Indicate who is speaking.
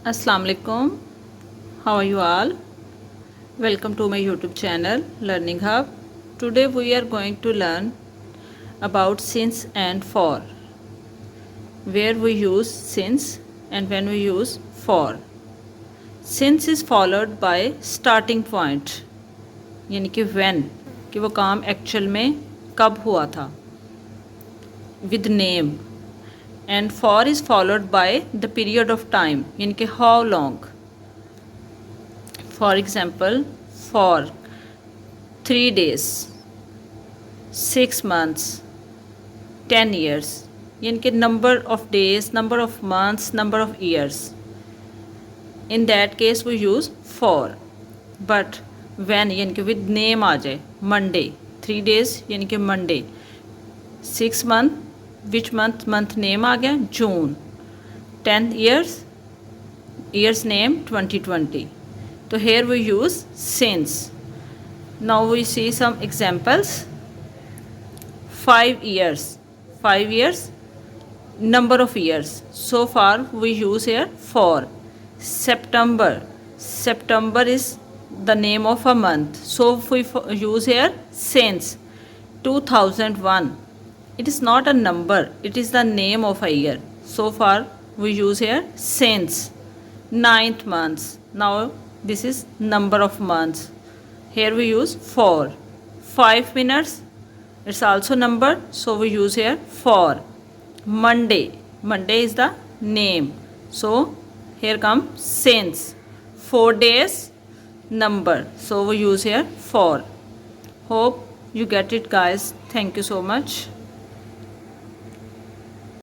Speaker 1: Assalamu alaikum. How are you all? Welcome to my YouTube channel Learning Hub. Today we are going to learn about since and for, where we use since and when we use for. Since is followed by starting point, यानी कि when, कि वो काम actual में कब हुआ था, with name. And for is followed by the period of time, यानी कि how long. For example, for 3 days, 6 months, 10 years, यानी कि number of days, number of months, number of years. In that case we use for. But when यानी कि with name आ जाए, Monday, 3 days यानी कि Monday, 6 month, which month name आ गया, June, 10 years, years name 2020. So here we use since. Now we see some examples. 5 years, 5 years, number of years. So far we use here for. September, September is the name of a month, so we use here since. 2001, it is not a number, it is the name of a year, so far we use here since. 9th months, now this is number of months, here we use for. 5 minutes, it's also number, so we use here for. Monday, Monday is the name, so here comes since. 4 days, number, so we use here for. Hope you get it, guys. Thank you so much.